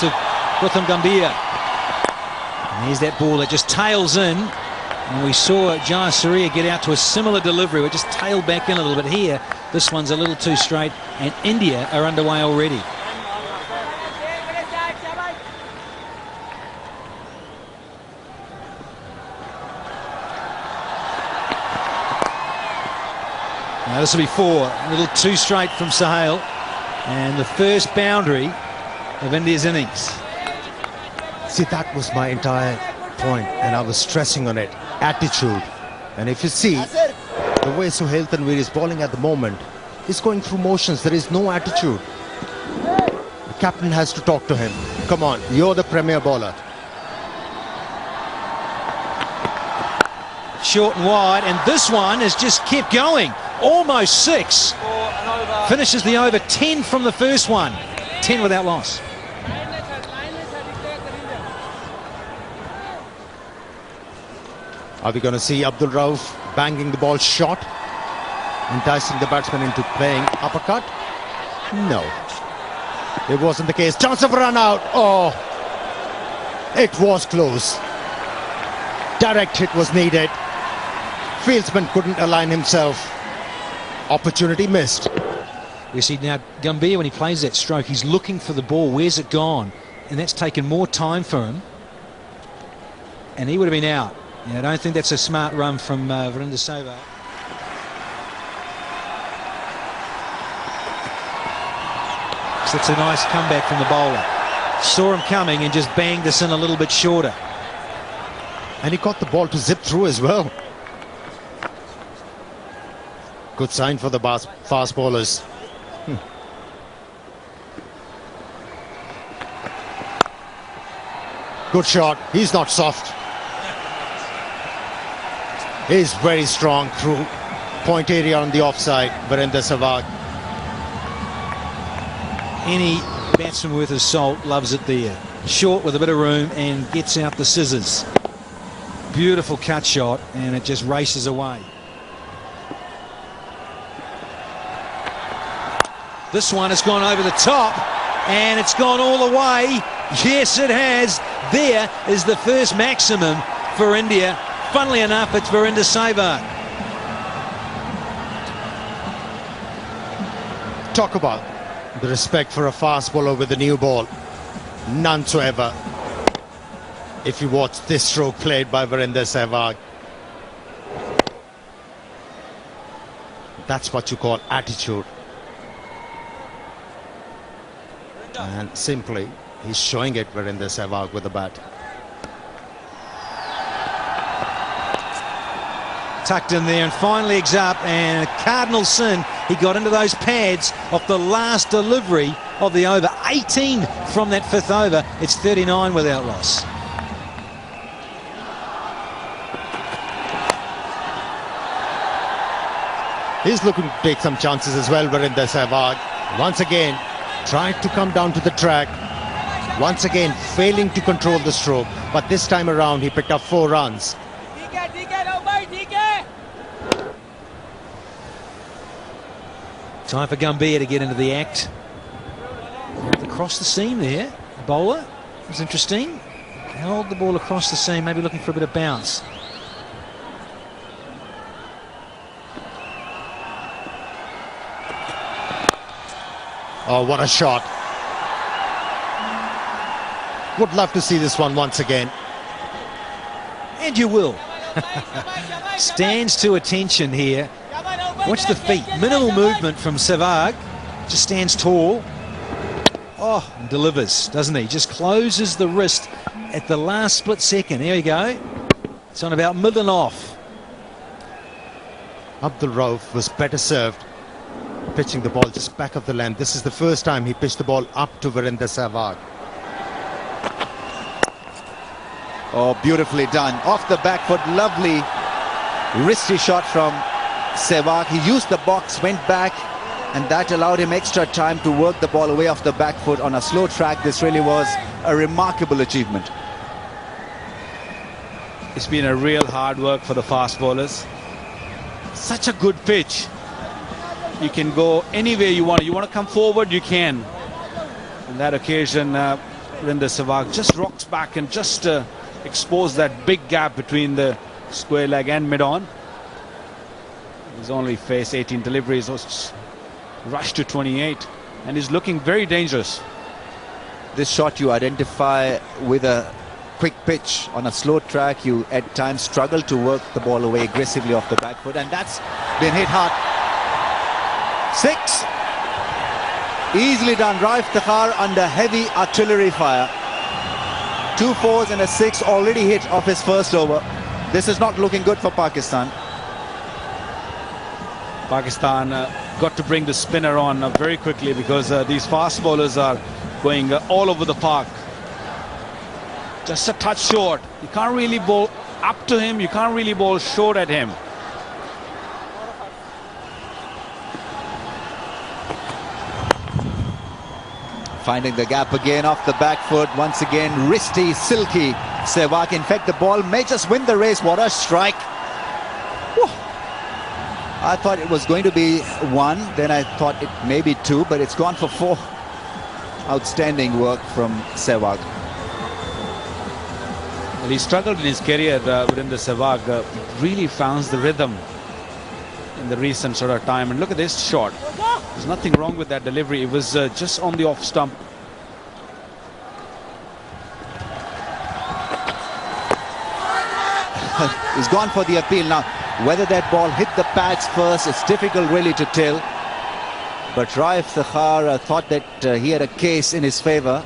ball to Gautam Gambhir. And here's that ball that just tails in. And we saw Jayasuriya get out to a similar delivery. We just tailed back in a little bit here. This one's a little too straight, and India are underway already. Now this will be 4. A little too straight from Sahal. And the first boundary of India's innings. See, that was my entire point, and I was stressing on it. Attitude. And if you see the way Sohail Tanvir is bowling at the moment, he's going through motions. There is no attitude. The captain has to talk to him. Come on, you're the premier bowler. Short and wide, and this one has just kept going. Almost 6. Finishes the over. 10 from the first one. 10 without loss. Are we going to see Abdul Rauf banging the ball short, enticing the batsman into playing uppercut? No. It wasn't the case. Chance of a run out. Oh, it was close. Direct hit was needed. Fieldsman couldn't align himself. Opportunity missed. You see now Gambhir, when he plays that stroke, he's looking for the ball. Where's it gone? And that's taken more time for him. And he would have been out. Yeah, I don't think that's a smart run from Virender Sehwag. So it's a nice comeback from the bowler. Saw him coming and just banged this in a little bit shorter. And he got the ball to zip through as well. Good sign for the fast bowlers. Good shot. He's not soft. He's very strong through point area on the offside. Virender Sehwag. Any batsman worth his salt loves it there. Short with a bit of room and gets out the scissors. Beautiful cut shot, and it just races away. This one has gone over the top, and it's gone all the way. Yes, it has. There is the first maximum for India. Funnily enough, it's Virender Sehwag. Talk about the respect for a fast bowler with a new ball. None whatsoever. If you watch this stroke played by Virender Sehwag. That's what you call attitude. And simply, he's showing it, Virender Sehwag, with the bat. Tucked in there and fine legs up, and a cardinal sin. He got into those pads off the last delivery of the over. 18 from that 5th over. It's 39 without loss. He's looking to take some chances as well, Virender Sehwag. Once again, tried to come down to the track. Once again, failing to control the stroke. But this time around, he picked up 4 runs. Time for Gambhir to get into the act. Across the seam there, the bowler. It was interesting. Held the ball across the seam, maybe looking for a bit of bounce. Oh, what a shot. Would love to see this one once again. And you will. Stands to attention here. Watch the feet. Minimal movement from Sehwag. Just stands tall. Oh, and delivers, doesn't he? Just closes the wrist at the last split second. Here we go. It's on about mid and off. Abdul Rauf was better served, pitching the ball just back of the length. This is the first time he pitched the ball up to Virender Sehwag. Oh, beautifully done. Off the back foot, lovely wristy shot from Sehwag. He used the box, went back, and that allowed him extra time to work the ball away off the back foot on a slow track. This really was a remarkable achievement. It's been a real hard work for the fast bowlers. Such a good pitch. You can go anywhere you want. You want to come forward, you can. On that occasion, Virender Sehwag just rocks back and just exposed that big gap between the square leg and mid-on. He's only faced 18 deliveries, was rushed to 28, and he's looking very dangerous. This shot you identify with a quick pitch on a slow track. You at times struggle to work the ball away aggressively off the back foot, and that's been hit hard. 6. Easily done. Raif Takhar under heavy artillery fire. 2 4s and a 6 already hit off his first over. This is not looking good for Pakistan. Pakistan got to bring the spinner on very quickly because these fast bowlers are going all over the park. Just a touch short. You can't really bowl up to him. You can't really bowl short at him. Finding the gap again off the back foot. Once again, wristy, silky Sehwag. In fact, the ball may just win the race. What a strike. Whew. I thought it was going to be 1. Then I thought it may be 2, but it's gone for 4. Outstanding work from Sehwag. Well, he struggled in his career, Virender Sehwag really found the rhythm in the recent sort of time. And look at this shot. There's nothing wrong with that delivery. It was just on the off stump. He's gone for the appeal now. Whether that ball hit the pads first, it's difficult really to tell. But Raif Takhar thought that he had a case in his favour.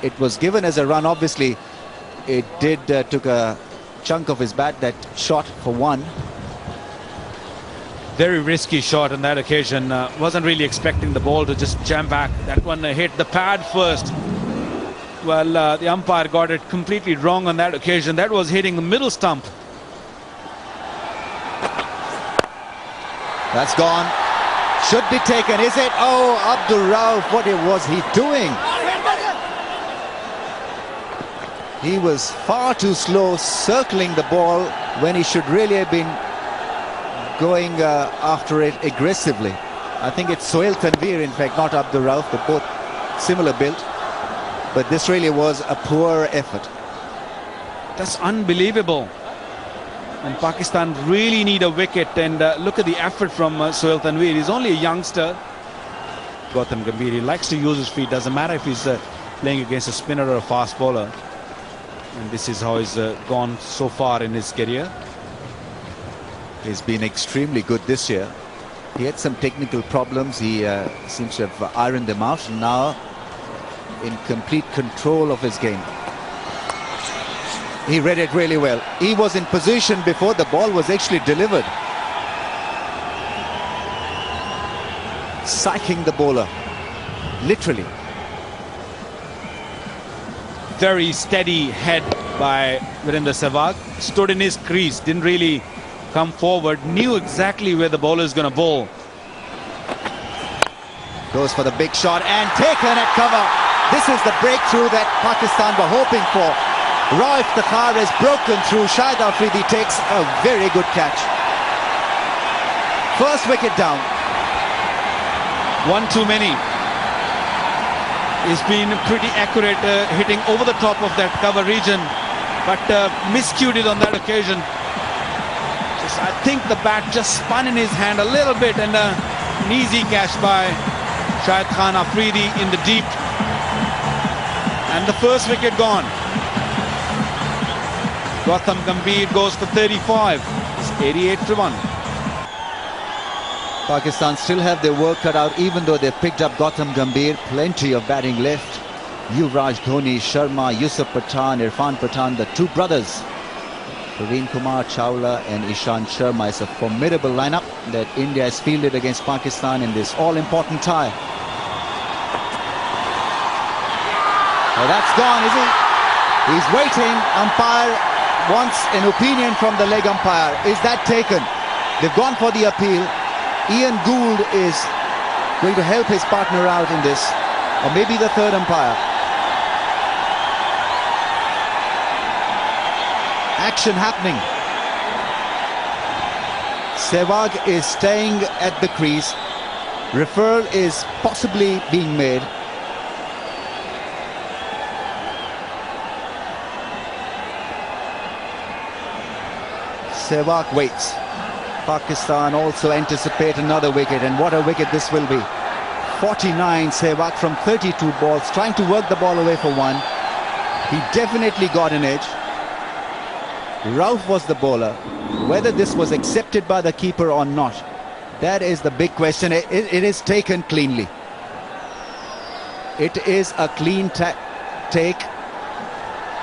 It was given as a run, obviously. It did took a chunk of his bat, that shot, for 1. Very risky shot on that occasion. Wasn't really expecting the ball to just jam back. That one hit the pad first. Well, the umpire got it completely wrong on that occasion. That was hitting the middle stump. That's gone. Should be taken, is it? Oh, Abdul Rauf, what was he doing? He was far too slow circling the ball when he should really have been going after it aggressively. I think it's Sohail Tanveer, in fact, not Abdul Rauf. They're both similar built. But this really was a poor effort. That's unbelievable. And Pakistan really need a wicket. And look at the effort from Sohail Tanveer. He's only a youngster. Gautam Gambhir, he likes to use his feet. Doesn't matter if he's playing against a spinner or a fast bowler. And this is how he's gone so far in his career. He's been extremely good this year. He had some technical problems. He seems to have ironed them out. And now in complete control of his game. He read it really well. He was in position before the ball was actually delivered. Psyching the bowler, literally. Very steady head by Virender Sehwag. Stood in his crease, didn't really come forward, knew exactly where the bowler is going to bowl. Goes for the big shot and taken at cover. This is the breakthrough that Pakistan were hoping for. Raif Takhar has broken through. Shahid Afridi takes a very good catch. First wicket down. One too many. He's been pretty accurate, hitting over the top of that cover region, but miscued it on that occasion. I think the bat just spun in his hand a little bit, and an easy catch by Shahid Khan Afridi in the deep. And the first wicket gone. Gautam Gambhir goes for 35. It's 88 for 1. Pakistan still have their work cut out, even though they've picked up Gautam Gambhir. Plenty of batting left. Yuvraj Dhoni, Sharma, Yusuf Pathan, Irfan Pathan, the two brothers. Praveen Kumar Chawla and Ishant Sharma. Is a formidable lineup that India has fielded against Pakistan in this all-important tie. Oh, that's gone, is he? He's waiting. Umpire wants an opinion from the leg umpire. Is that taken? They've gone for the appeal. Ian Gould is going to help his partner out in this, or maybe the third umpire. Action happening. Sehwag is staying at the crease. Referral is possibly being made. Sehwag waits. Pakistan also anticipate another wicket, and what a wicket this will be. 49 Sehwag from 32 balls, trying to work the ball away for one. He definitely got an edge. Rauf was the bowler. Whether this was accepted by the keeper or not, that is the big question. It is taken cleanly. It is a clean take,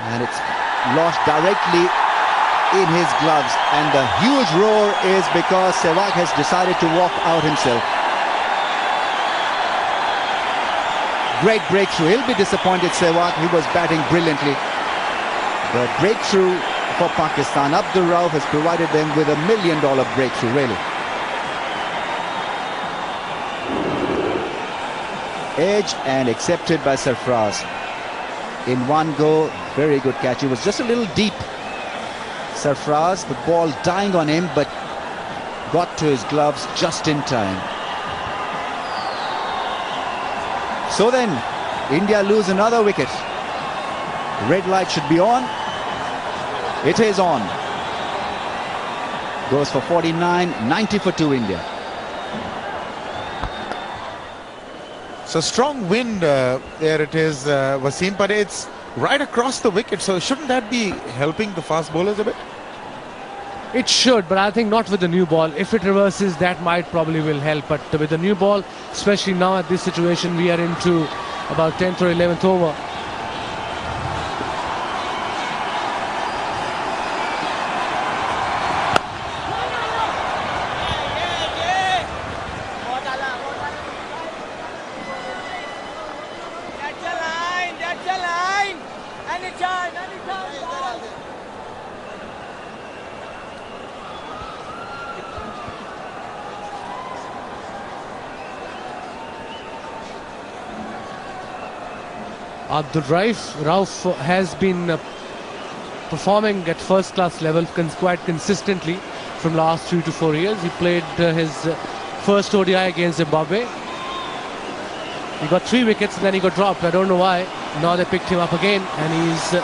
and it's lost directly in his gloves, and the huge roar is because Sehwag has decided to walk out himself. Great breakthrough. He'll be disappointed, Sehwag. He was batting brilliantly. The breakthrough for Pakistan. Abdul Rauf has provided them with $1 million breakthrough, really. Edge and accepted by Sarfraz. In one go, very good catch. He was just a little deep. Sarfraz, the ball dying on him, but got to his gloves just in time. So then, India lose another wicket. Red light should be on. It is on. Goes for 49, 90 for 2 India. So strong wind there it is, Wasim, but it's right across the wicket, so shouldn't that be helping the fast bowlers a bit? It should, but I think not with the new ball. If it reverses, that might probably will help. But with the new ball, especially now at this situation, we are into about 10th or 11th over. Abdul Rauf has been performing at first class level quite consistently from last 3 to 4 years. He played his first ODI against Zimbabwe. He got 3 wickets and then he got dropped. I don't know why. Now they picked him up again and he's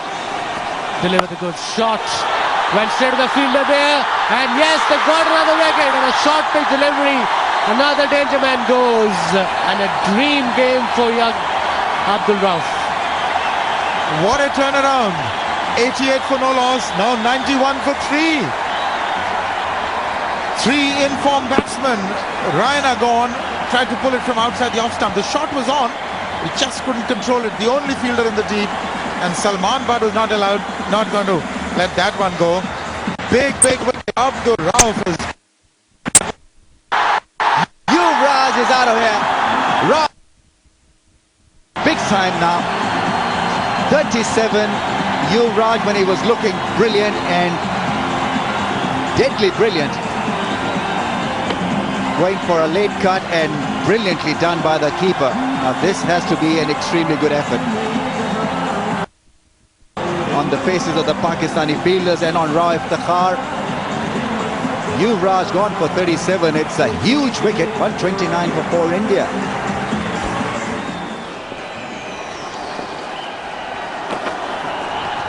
delivered a good shot. Went straight to the fielder there, and yes, they got another wicket and a short pitch delivery. Another danger man goes, and a dream game for young Abdul Rauf. What a turnaround. 88 for no loss, now 91 for 3. 3 in-form batsmen. Raina gone, tried to pull it from outside the off-stump. The shot was on, he just couldn't control it. The only fielder in the deep, and Salman Butt was not allowed, not going to let that one go. Big wicket. Abdul Rauf is... Yuvraj is out of here. Big time now. 37, Yuvraj when he was looking brilliant and deadly brilliant. Going for a late cut and brilliantly done by the keeper. Now this has to be an extremely good effort on the faces of the Pakistani fielders and on Rauf Iftikhar. Yuvraj gone for 37. It's a huge wicket. 129 for India.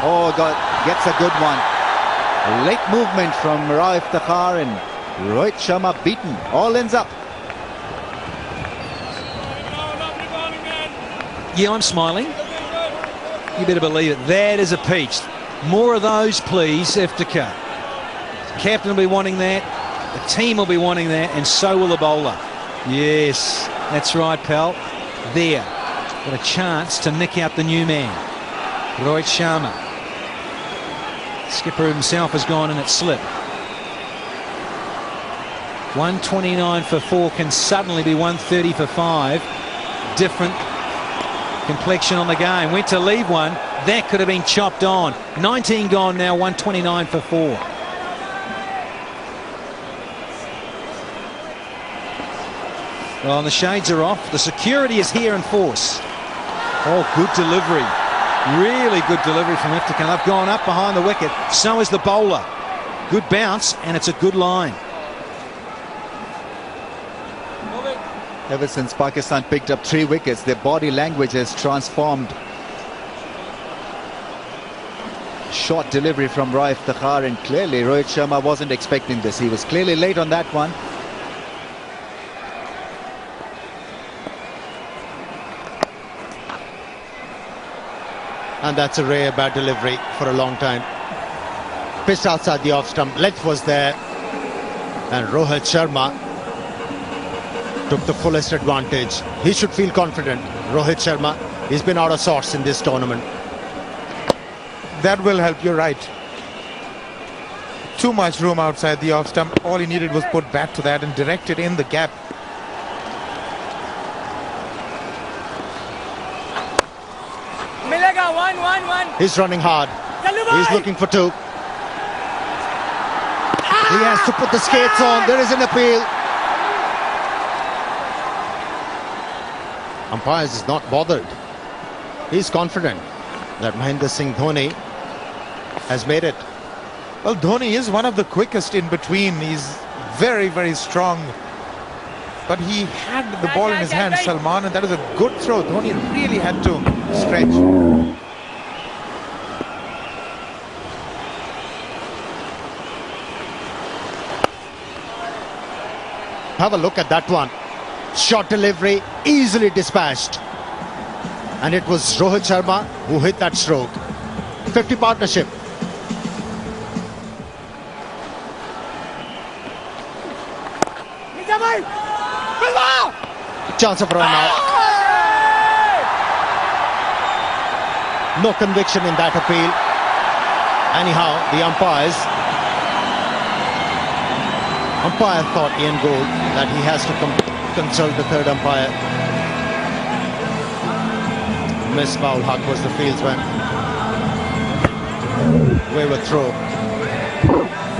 Oh, God, gets a good one. A late movement from Rauf Iftikhar and Rohit Sharma beaten. All ends up. Yeah, I'm smiling. You better believe it. That is a peach. More of those, please, Iftikhar. The captain will be wanting that. The team will be wanting that, and so will the bowler. Yes, that's right, pal. There. Got a chance to nick out the new man, Rohit Sharma. Skipper himself has gone in at slip. 129 for 4 can suddenly be 130 for 5. Different complexion on the game. Went to leave one. That could have been chopped on. 19 gone now, 129 for 4. Well, and the shades are off. The security is here in force. Oh, good delivery. Really good delivery from Iftikhar. They've gone up behind the wicket. So is the bowler. Good bounce, and it's a good line. Ever since Pakistan picked up 3 wickets, their body language has transformed. Short delivery from Roy Iftikhar, and clearly Rohit Sharma wasn't expecting this. He was clearly late on that one. And that's a rare bad delivery for a long time. Pitched outside the off stump, length was there, and Rohit Sharma took the fullest advantage. He should feel confident. Rohit Sharma, he's been out of sorts in this tournament. That will help, you're right. Too much room outside the off stump. All he needed was put back to that and direct it in the gap. Milega, one. He's running hard. He's looking for two. He has to put the skates on. There is an appeal. Umpires is not bothered. He's confident that Mahendra Singh Dhoni has made it. Well, Dhoni is one of the quickest in between. He's very, very strong. But he had the ball in his hand, Salman, and that was a good throw. Dhoni really had to stretch. Have a look at that one. Short delivery, easily dispatched. And it was Rohit Sharma who hit that stroke. 50 partnership. Chance of run out. No conviction in that appeal. Anyhow, the umpire thought Ian Gould that he has to consult the third umpire. Misbah-ul Haq was the fieldsman. Wayward throw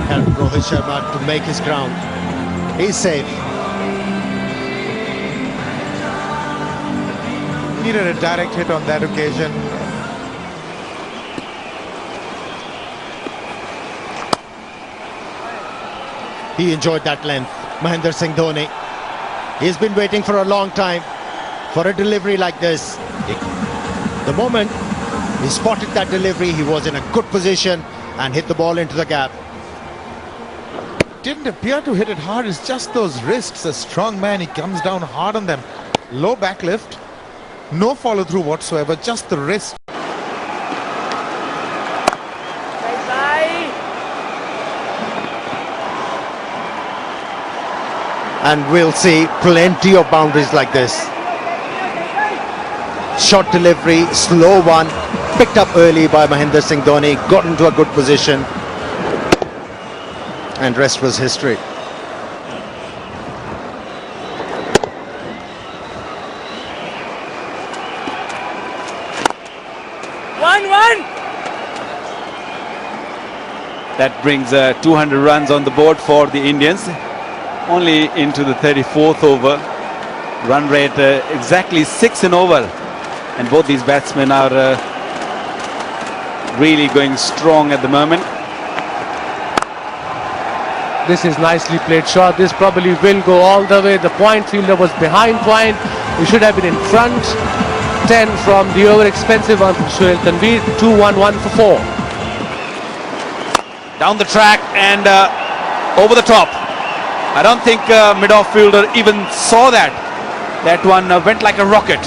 helped Rohit Sharma to make his ground. He's safe. Needed a direct hit on that occasion. He enjoyed that length. Mahendra Singh Dhoni. He's been waiting for a long time for a delivery like this. The moment he spotted that delivery, he was in a good position and hit the ball into the gap. Didn't appear to hit it hard. It's just those wrists. A strong man, he comes down hard on them. Low back lift. No follow through whatsoever. Just the wrist. And we'll see plenty of boundaries like this. Short delivery, slow one, picked up early by Mahendra Singh Dhoni, got into a good position, and rest was history. One. That brings 200 runs on the board for the Indians. Only into the 34th over. Run rate exactly 6 in over. And both these batsmen are really going strong at the moment. This is nicely played shot. This probably will go all the way. The point fielder was behind point. He should have been in front. 10 from the over-expensive one from Sohail Tanvir. 2-1-1 for 4. Down the track and over the top. I don't think mid-off fielder even saw that. That one went like a rocket.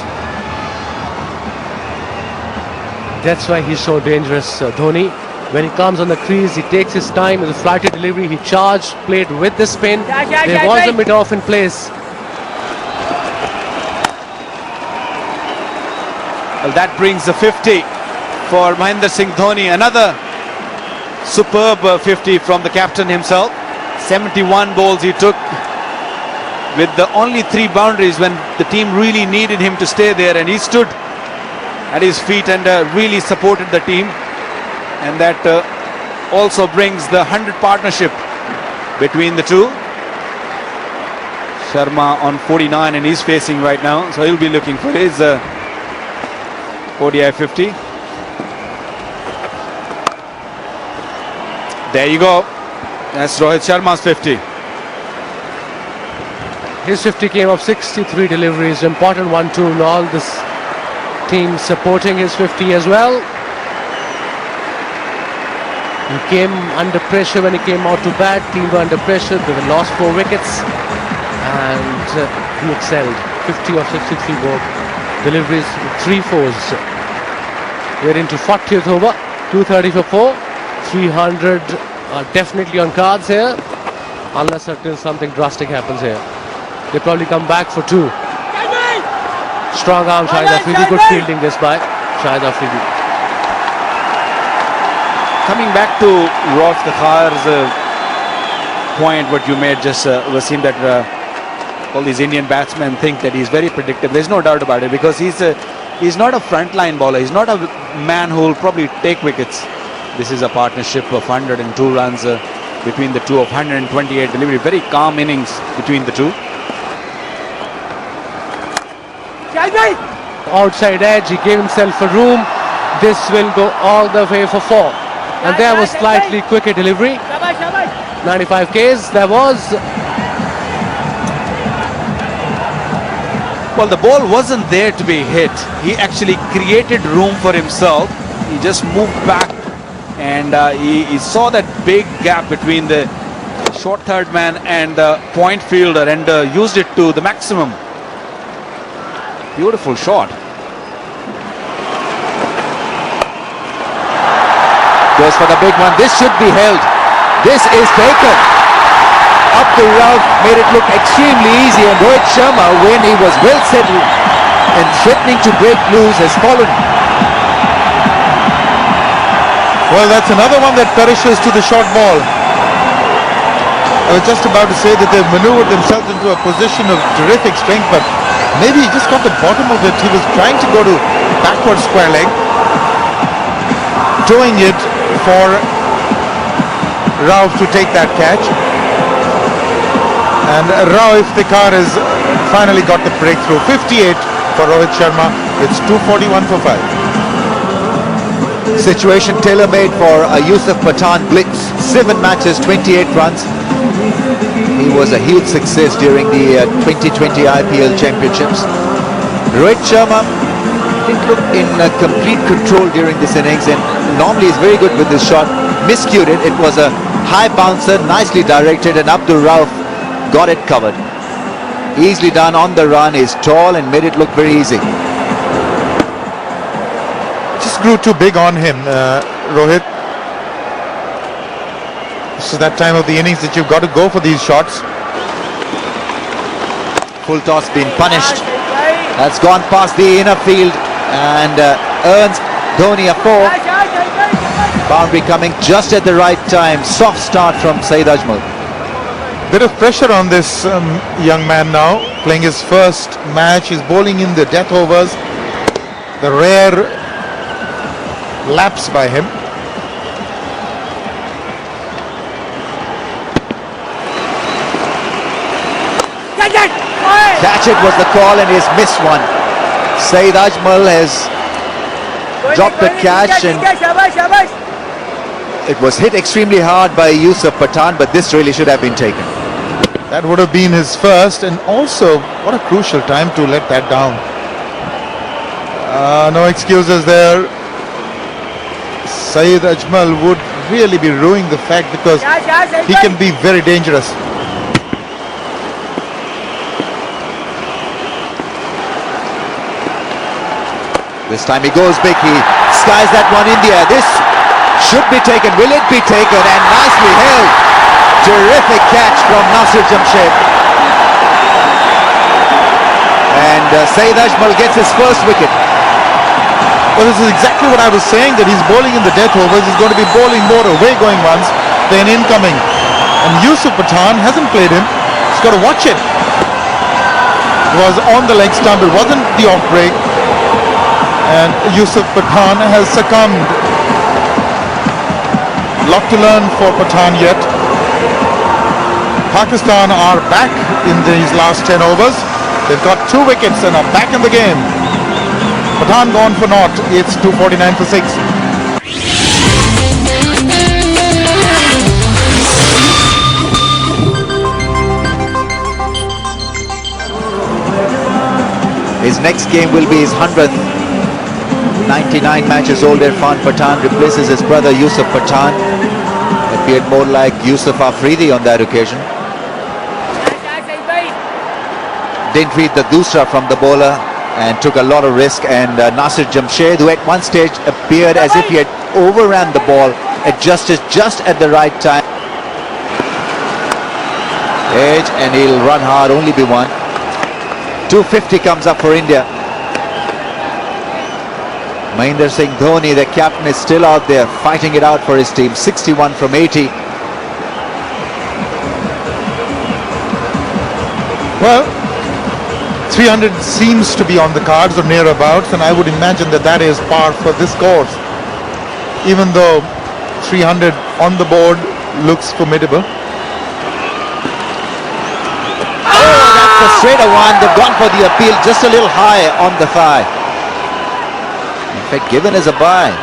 That's why he's so dangerous, Dhoni. When he comes on the crease, he takes his time with a flighty delivery. He charged, played with the spin. There was a mid-off in place. Well, that brings the 50 for Mahendra Singh Dhoni. Another superb 50 from the captain himself. 71 balls he took with the only 3 boundaries when the team really needed him to stay there, and he stood at his feet and really supported the team. And that also brings the 100 partnership between the two. Sharma on 49 and he's facing right now, so he'll be looking for his ODI 50. There you go. That's Rohit Sharma's 50. His 50 came up 63 deliveries. Important one too. And all this team supporting his 50 as well. He came under pressure when he came out to bat. Team were under pressure. They were lost 4 wickets, and he excelled. 50 of 63 ball deliveries, 3 fours. We're into 40th over. 230 for 4. 300 are definitely on cards here, unless until something drastic happens here. They probably come back for 2. Strong arm Shahid Afridi. Good fielding this by Shahid Afridi. Coming back to Rauf Takhar's point, what you made just Wasim, that all these Indian batsmen think that he's very predictable. There's no doubt about it, because he's not a frontline bowler. He's not a man who will probably take wickets. This is a partnership of 102 runs between the two, of 128 delivery. Very calm innings between the two. Outside edge, he gave himself a room. This will go all the way for 4. And there was slightly quicker delivery. 95 Ks. There was. Well, the ball wasn't there to be hit. He actually created room for himself. He just moved back, and he saw that big gap between the short third man and the point fielder, and used it to the maximum. Beautiful shot. Goes for the big one. This should be held. This is taken. Up the Rauf made it look extremely easy, and Rohit Sharma, when he was well settled and threatening to break loose, has fallen. Well, that's another one that perishes to the short ball. I was just about to say that they've maneuvered themselves into a position of terrific strength, but maybe he just got the bottom of it. He was trying to go to backward square leg, doing it for Rauf to take that catch. And Rauf Takhar has finally got the breakthrough. 58 for Rohit Sharma. It's 241 for 5. Situation tailor-made for Yusuf Pathan blitz. 7 matches, 28 runs. He was a huge success during the 2020 IPL Championships. Rohit Sharma didn't look in complete control during this innings, and normally he's very good with his shot. Miscued it. It was a high bouncer, nicely directed, and Abdul Rauf got it covered. Easily done on the run. He's tall and made it look very easy. Just grew too big on him, Rohit. This is that time of the innings that you've got to go for these shots. Full toss being punished. That's gone past the inner field and earns Dhoni a 4. Boundary coming just at the right time. Soft start from Saeed Ajmal. Bit of pressure on this young man now, playing his first match. He's bowling in the death overs. The rare lapse by him. Catch it was the call, and he's missed one. Saeed Ajmal has dropped the catch, and it was hit extremely hard by Yusuf Pathan, but this really should have been taken. That would have been his first, and also what a crucial time to let that down. No excuses there. Saeed Ajmal would really be ruining the fact, because he can be very dangerous. This time he goes big. He skies that one in the air. This should be taken. Will it be taken? And nicely held. Terrific catch from Nasir Jamshed. And Saeed Ajmal gets his first wicket. Well, this is exactly what I was saying, that he's bowling in the death overs. He's going to be bowling more away-going ones than incoming. And Yusuf Pathan hasn't played him. He's got to watch it. It was on the leg stump. It wasn't the off break. And Yusuf Pathan has succumbed. Lot to learn for Pathan yet. Pakistan are back in these last 10 overs. They've got 2 wickets and are back in the game. Pathan gone for naught. It's 249 for 6. His next game will be his 100th 99 matches old Irfan Pathan replaces his brother Yusuf Pathan. Appeared more like Yusuf Afridi on that occasion. Didn't read the dusra from the bowler and took a lot of risk. And Nasir Jamshed, who at one stage appeared as if he had overran the ball, adjusted just at the right time. Edge, and he'll run hard, only be one. 250 comes up for India. Mahendra Singh Dhoni, the captain, is still out there fighting it out for his team. 61 from 80. Well, 300 seems to be on the cards or nearabouts, and I would imagine that that is par for this course. Even though 300 on the board looks formidable. Oh, that's a straighter one. They've gone for the appeal just a little high on the thigh. In fact, given as a bye.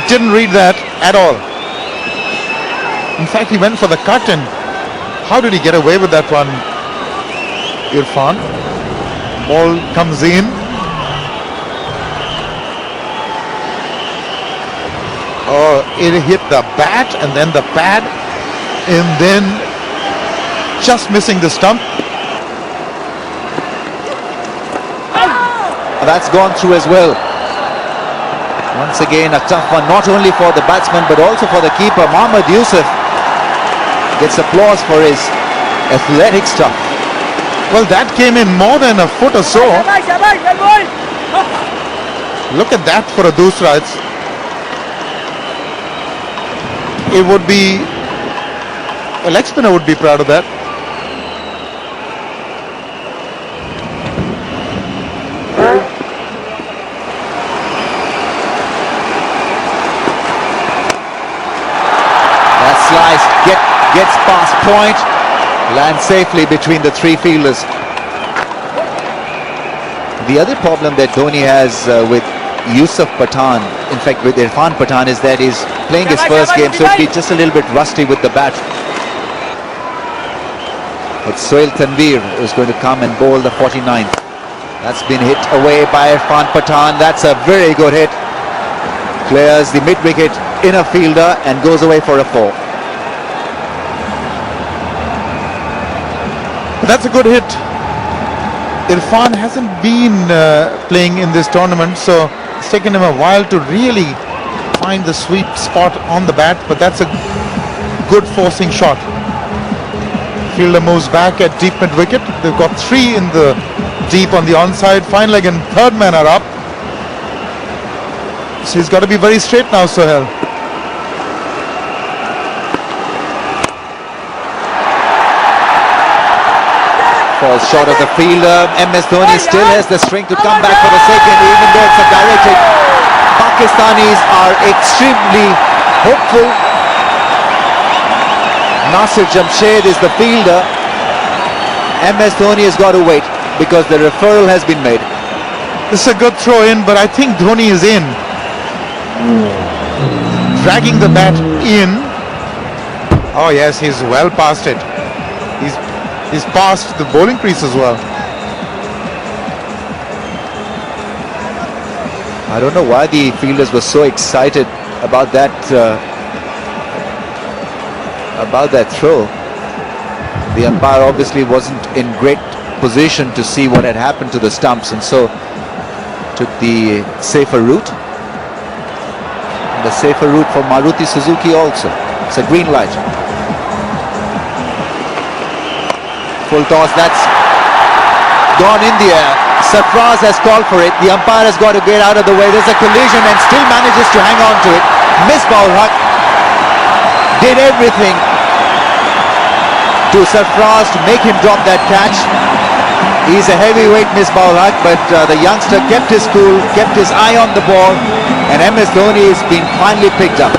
Didn't read that at all. In fact, he went for the cut, and how did he get away with that one, Irfan? Ball comes in. Oh, it hit the bat and then the pad, and then just missing the stump. That's gone through as well. Once again, a tough one, not only for the batsman but also for the keeper. Mohammad Yusuf gets applause for his athletic stuff. Well, that came in more than a foot or so. Look at that for a dusra. It would be, a leg spinner would be proud of that. That slice gets past point, lands safely between the three fielders. The other problem that Dhoni has with Yusuf Pathan, in fact with Irfan Pathan, is that he's playing his first game, so he'll be just a little bit rusty with the bat. It's Sohail Tanveer who's going to come and bowl the 49th. That's been hit away by Irfan Pathan. That's a very good hit. Clears the mid-wicket inner fielder and goes away for a 4. That's a good hit. Irfan hasn't been playing in this tournament, so it's taken him a while to really find the sweet spot on the bat, but that's a good forcing shot. Fielder moves back at deep mid-wicket. They've got 3 in the deep on the onside. Fine leg and third man are up. So he's got to be very straight now, Sohail. Falls short of the fielder. MS Dhoni still has the strength to come back for the second, even though it's a direct hit. Pakistanis are extremely hopeful. Nasir Jamshed is the fielder. MS Dhoni has got to wait because the referral has been made. This is a good throw in, but I think Dhoni is in. Dragging the bat in. Oh yes, he's well past it. He's past the bowling crease as well. I don't know why the fielders were so excited about that throw. The umpire obviously wasn't in great position to see what had happened to the stumps, and so took the safer route. And the safer route for Maruti Suzuki also. It's a green light. Full toss, that's gone in the air. Sarfraz has called for it. The umpire has got to get out of the way. There's a collision and still manages to hang on to it. Misbah-ul-Haq did everything to Sarfraz to make him drop that catch. He's a heavyweight, Misbah-ul-Haq, but the youngster kept his cool, kept his eye on the ball, and MS Dhoni has been finally picked up.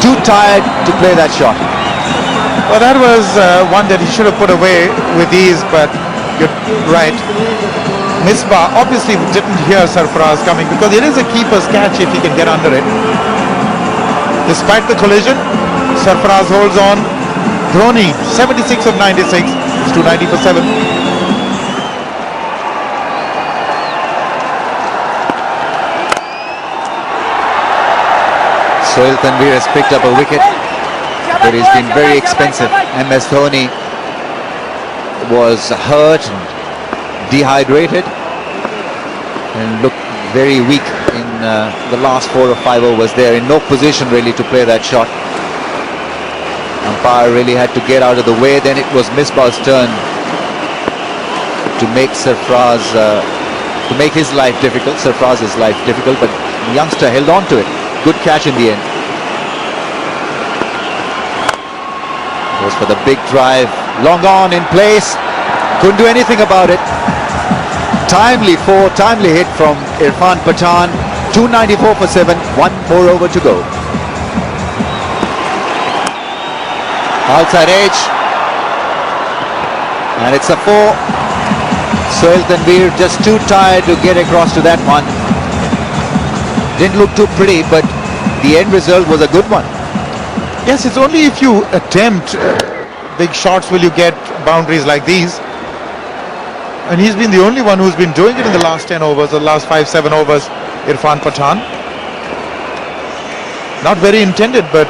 Too tired to play that shot. Well, that was one that he should have put away with ease, but you're right. Misbah obviously didn't hear Sarfraz coming because it is a keeper's catch if he can get under it. Despite the collision, Sarfraz holds on. Dhoni, 76 of 96, it's 290 for 7. Sohail Tanvir has picked up a wicket, but he's been very expensive. MS Dhoni was hurt and dehydrated and looked very weak in the last 4 or 5 overs there, in no position really to play that shot. Umpire really had to get out of the way. Then it was Misbah's turn to make Sarfraz, to make his life difficult, Sarfraz's life difficult, but the youngster held on to it. Good catch in the end. Goes for the big drive, long on in place, couldn't do anything about it. Timely hit from Irfan Pathan. 294 for 7, 1 more over to go. Outside edge, and it's a 4. Sohail Tanvir just too tired to get across to that one. Didn't look too pretty, but the end result was a good one. Yes, it's only if you attempt big shots will you get boundaries like these. And he's been the only one who's been doing it in the last 10 overs, the last 5-7 overs, Irfan Pathan. Not very intended, but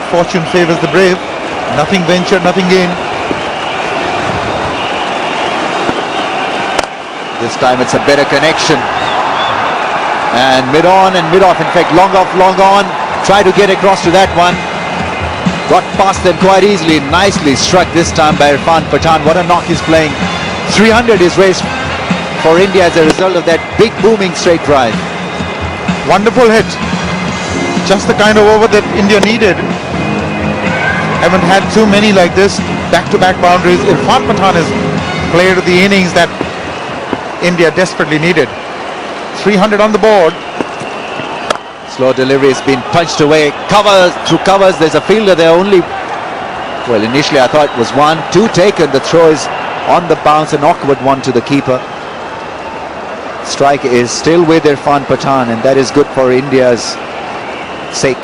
fortune favors the brave. Nothing ventured, nothing gained. This time it's a better connection. And mid-on and mid-off, in fact, long off, long on. Try to get across to that one. Got past them quite easily. Nicely struck this time by Irfan Pathan. What a knock he's playing. 300 is raised for India as a result of that big booming straight drive. Wonderful hit. Just the kind of over that India needed. Haven't had too many like this. Back-to-back boundaries. Irfan Pathan has played the innings that India desperately needed. 300 on the board. Slow delivery has been punched away. Covers, through covers, there's a fielder there only. Well, initially I thought it was 1, 2 taken. The throw is on the bounce, an awkward one to the keeper. Strike is still with Irfan Pathan, and that is good for India's sake.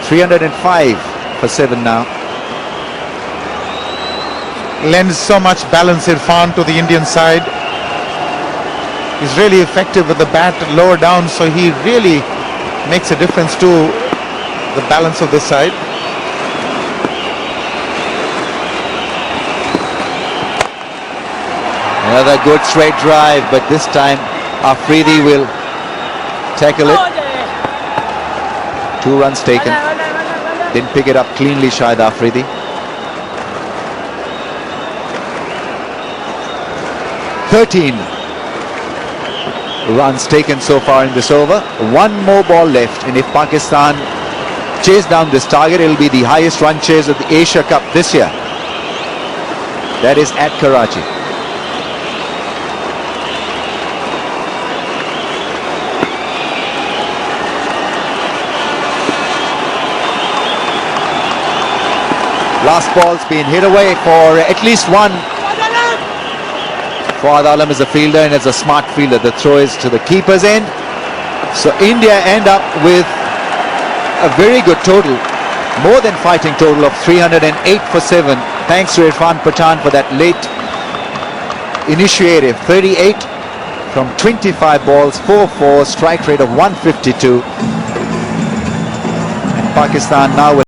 305 for 7 now. Lends so much balance, Irfan, to the Indian side. He's really effective with the bat lower down, so he really makes a difference to the balance of the side. Another good straight drive, but this time Afridi will tackle it. 2 runs taken. Didn't pick it up cleanly, Shahid Afridi. Runs taken so far in this over. 1 more ball left, and if Pakistan chase down this target, it will be the highest run chase of the Asia Cup this year. That is at Karachi. Last ball's been hit away for at least 1. Fawad Alam is a fielder, and is a smart fielder. The throw is to the keeper's end. So India end up with a very good total, more than fighting total of 308 for 7. Thanks to Irfan Pathan for that late initiative. 38 from 25 balls, 4-4, strike rate of 152. And Pakistan now will